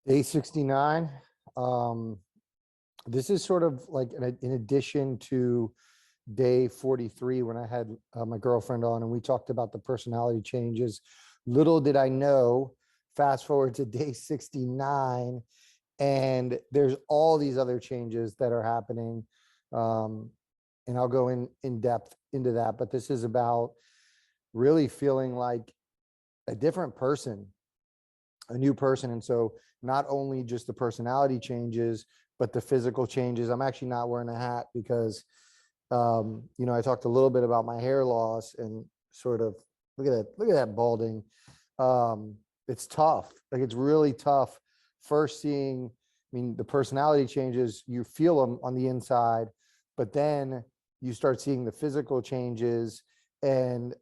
Day 69. Um, this is sort of like in addition to day 43 when I had my girlfriend on and we talked about the personality changes. Little did I know, fast forward to day 69, and there's all these other changes that are happening. Um, and I'll go in depth into that, but this is about really feeling like a different person, a new person. And so not only just the personality changes, but the physical changes. I'm actually not wearing a hat because, I talked a little bit about my hair loss and sort of look at that balding. It's tough. Like it's really tough. First seeing, the personality changes, you feel them on the inside, but then you start seeing the physical changes. And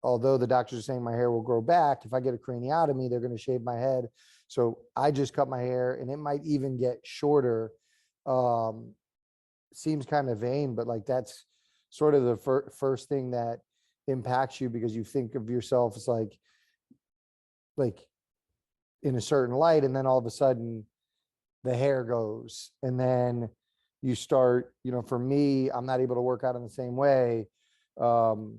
although the doctors are saying my hair will grow back, if I get a craniotomy, they're going to shave my head. So I just cut my hair and it might even get shorter. Um, Seems kind of vain, but like that's sort of the first thing that impacts you because you think of yourself as like in a certain light. And then all of a sudden the hair goes and then you start, for me, I'm not able to work out in the same way. Um,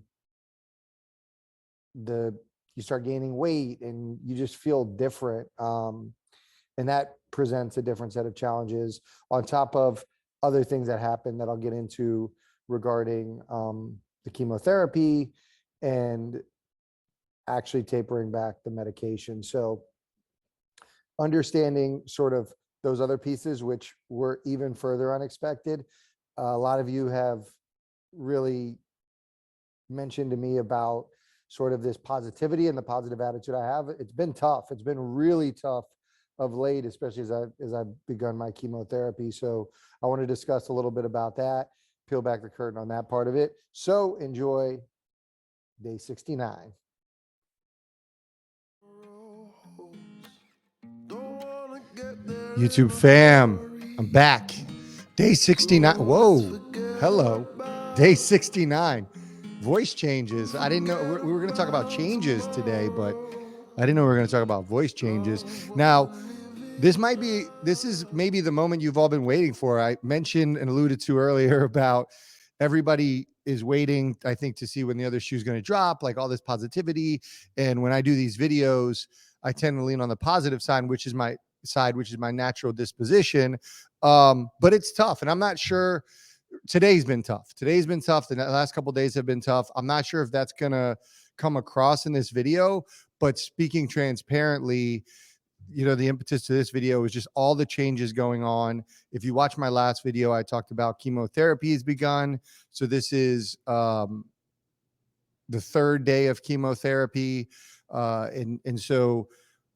you start gaining weight and you just feel different, and that presents a different set of challenges on top of other things that happen that I'll get into regarding the chemotherapy and actually tapering back the medication. So understanding sort of those other pieces, which were even further unexpected. A lot of you have really mentioned to me about sort of this positivity and the positive attitude I have. It's been tough. It's been really tough of late, especially as I've begun my chemotherapy. So I want to discuss a little bit about that, peel back the curtain on that part of it. So enjoy day 69. YouTube fam, I'm back. Day 69. Whoa, hello. Day 69. Voice changes. I didn't know we were going to talk about changes today, but I didn't know we were going to talk about voice changes. Now, this is maybe the moment you've all been waiting for. I mentioned and alluded to earlier about everybody is waiting, I think, to see when the other shoe is going to drop, like all this positivity. And when I do these videos, I tend to lean on the positive side, which is my natural disposition. But it's tough. And I'm not sure. Today's been tough. The last couple of days have been tough. I'm not sure if that's going to come across in this video, but speaking transparently, the impetus to this video is just all the changes going on. If you watch my last video, I talked about chemotherapy has begun. So this is the third day of chemotherapy. And so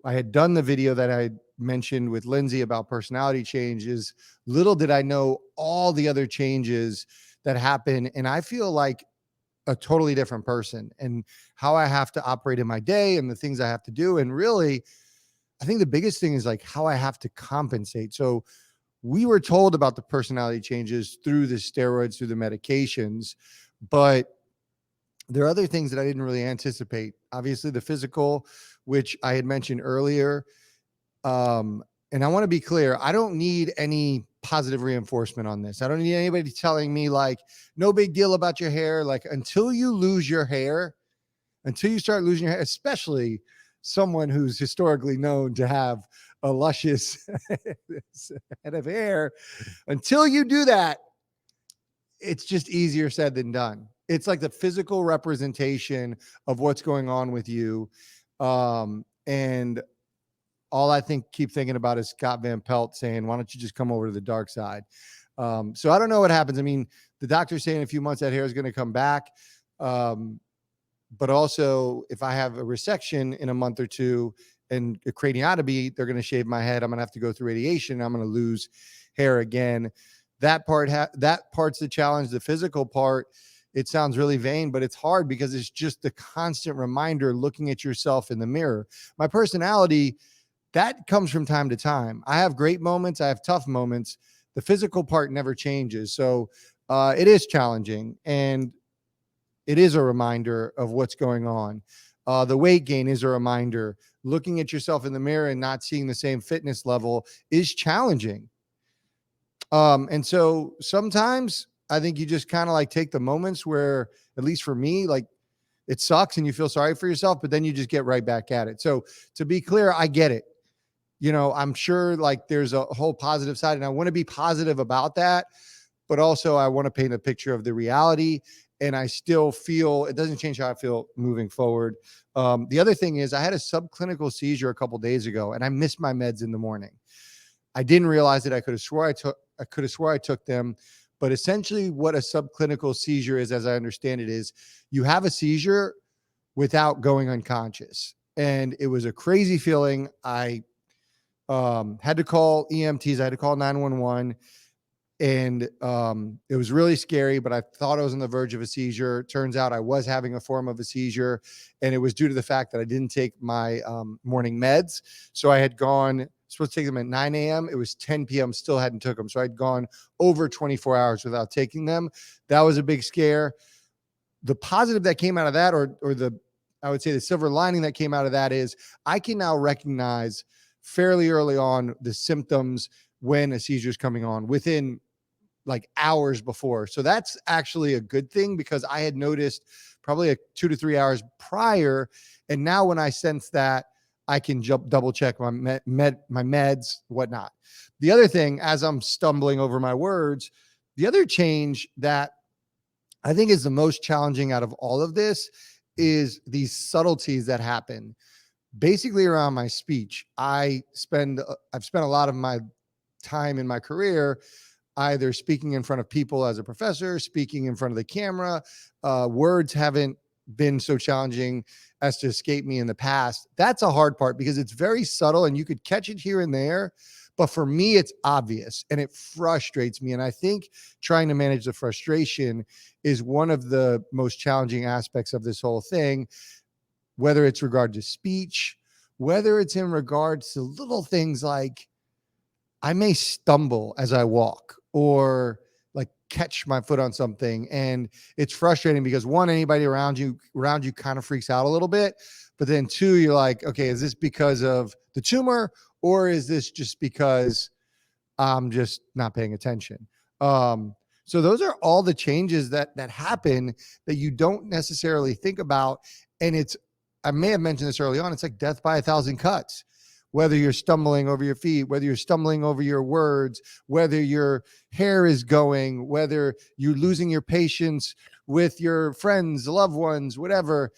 I had done the video that I mentioned with Lindsay about personality changes. Little did I know all the other changes that happen. And I feel like a totally different person and how I have to operate in my day and the things I have to do. And really, I think the biggest thing is like how I have to compensate. So we were told about the personality changes through the steroids, through the medications, but there are other things that I didn't really anticipate. Obviously the physical, which I had mentioned earlier. And I want to be clear, I don't need any positive reinforcement on this. I don't need anybody telling me like, no big deal about your hair. Like until you lose your hair, until you start losing your hair, especially someone who's historically known to have a luscious head of hair, until you do that, it's just easier said than done. It's like the physical representation of what's going on with you. And all I keep thinking about is Scott Van Pelt saying, why don't you just come over to the dark side? So I don't know what happens. I mean, the doctor's saying in a few months that hair is going to come back. But also if I have a resection in a month or two and a craniotomy, they're going to shave my head. I'm going to have to go through radiation. I'm going to lose hair again. That part's the challenge. The physical part, it sounds really vain, but it's hard because it's just the constant reminder looking at yourself in the mirror. My personality, that comes from time to time. I have great moments. I have tough moments. The physical part never changes. So it is challenging. And it is a reminder of what's going on. The weight gain is a reminder. Looking at yourself in the mirror and not seeing the same fitness level is challenging. And so sometimes I think you just kind of like take the moments where, at least for me, like it sucks and you feel sorry for yourself, but then you just get right back at it. So to be clear, I get it. I'm sure like there's a whole positive side, and I want to be positive about that, but also I want to paint a picture of the reality. And I still feel it doesn't change how I feel moving forward. The other thing is I had a subclinical seizure a couple days ago, and I missed my meds in the morning. I didn't realize it. I could have swore I took them. But essentially what a subclinical seizure is, as I understand it, is you have a seizure without going unconscious. And it was a crazy feeling. I had to call EMTs. I had to call 911. And it was really scary, but I thought I was on the verge of a seizure. Turns out I was having a form of a seizure, and it was due to the fact that I didn't take my morning meds. So I had supposed to take them at 9 a.m. It was 10 p.m. Still hadn't took them. So I'd gone over 24 hours without taking them. That was a big scare. The positive that came out of that, I would say the silver lining that came out of that, is I can now recognize fairly early on the symptoms when a seizure is coming on within like hours before. So that's actually a good thing, because I had noticed probably 2 to 3 hours prior. And now when I sense that, I can double check my meds, whatnot. The other thing, as I'm stumbling over my words, the other change that I think is the most challenging out of all of this is these subtleties that happen basically around my speech. I've spent a lot of my time in my career either speaking in front of people as a professor, speaking in front of the camera. Words haven't been so challenging as to escape me in the past. That's a hard part, because it's very subtle and you could catch it here and there. But for me, it's obvious and it frustrates me. And I think trying to manage the frustration is one of the most challenging aspects of this whole thing, whether it's regard to speech, whether it's in regards to little things like I may stumble as I walk, or like catch my foot on something. And it's frustrating because, one, anybody around you kind of freaks out a little bit. But then two, you're like, okay, is this because of the tumor, or is this just because I'm just not paying attention? So those are all the changes that happen that you don't necessarily think about. And I may have mentioned this early on, it's like death by 1,000 cuts. Whether you're stumbling over your feet, whether you're stumbling over your words, whether your hair is going, whether you're losing your patience with your friends, loved ones, whatever.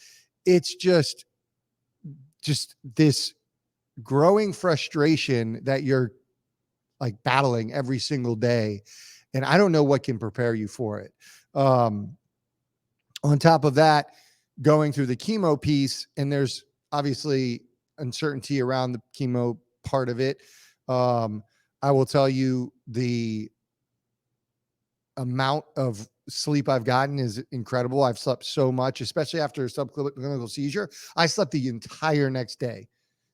It's just this growing frustration that you're like battling every single day. And I don't know what can prepare you for it. On top of that, going through the chemo piece, and there's obviously uncertainty around the chemo part of it. I will tell you the amount of sleep I've gotten is incredible. I've slept so much, especially after a subclinical seizure. I slept the entire next day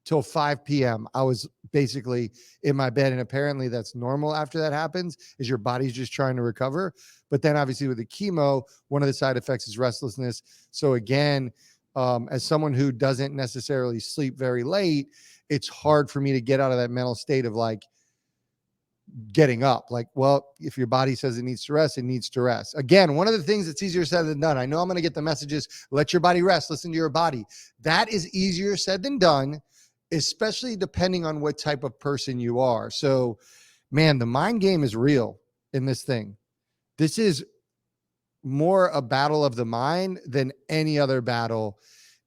till 5 p.m. I was basically in my bed, and apparently that's normal after that happens, is your body's just trying to recover. But then obviously with the chemo, one of the side effects is restlessness. So again, as someone who doesn't necessarily sleep very late, it's hard for me to get out of that mental state of like getting up. Like, well, if your body says it needs to rest, it needs to rest. Again, one of the things that's easier said than done. I know I'm going to get the messages, let your body rest, listen to your body. That is easier said than done, especially depending on what type of person you are. So, man, the mind game is real in this thing. This is more a battle of the mind than any other battle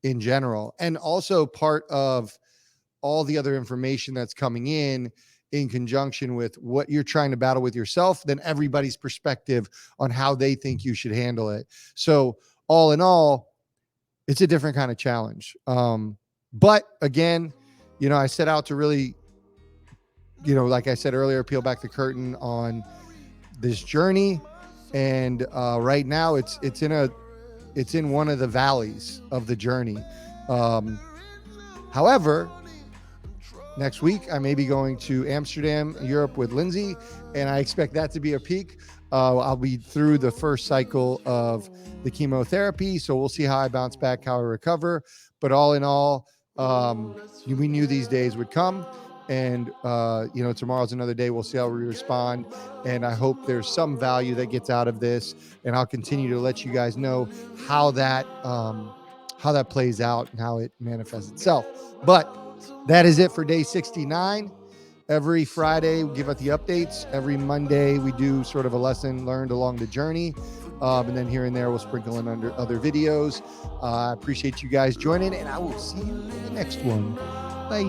in general. And also part of all the other information that's coming in conjunction with what you're trying to battle with yourself, then everybody's perspective on how they think you should handle it. So all in all, it's a different kind of challenge. But again, I set out to really, like I said earlier, peel back the curtain on this journey. And right now it's in one of the valleys of the journey. However, next week I may be going to Amsterdam, Europe with Lindsay, and I expect that to be a peak. I'll be through the first cycle of the chemotherapy, so we'll see how I bounce back, how I recover. But all in all, we knew these days would come. And, tomorrow's another day. We'll see how we respond. And I hope there's some value that gets out of this. And I'll continue to let you guys know how that plays out and how it manifests itself. But that is it for day 69. Every Friday, we give out the updates. Every Monday, we do sort of a lesson learned along the journey. And then here and there, we'll sprinkle in under other videos. I appreciate you guys joining, and I will see you in the next one. Bye.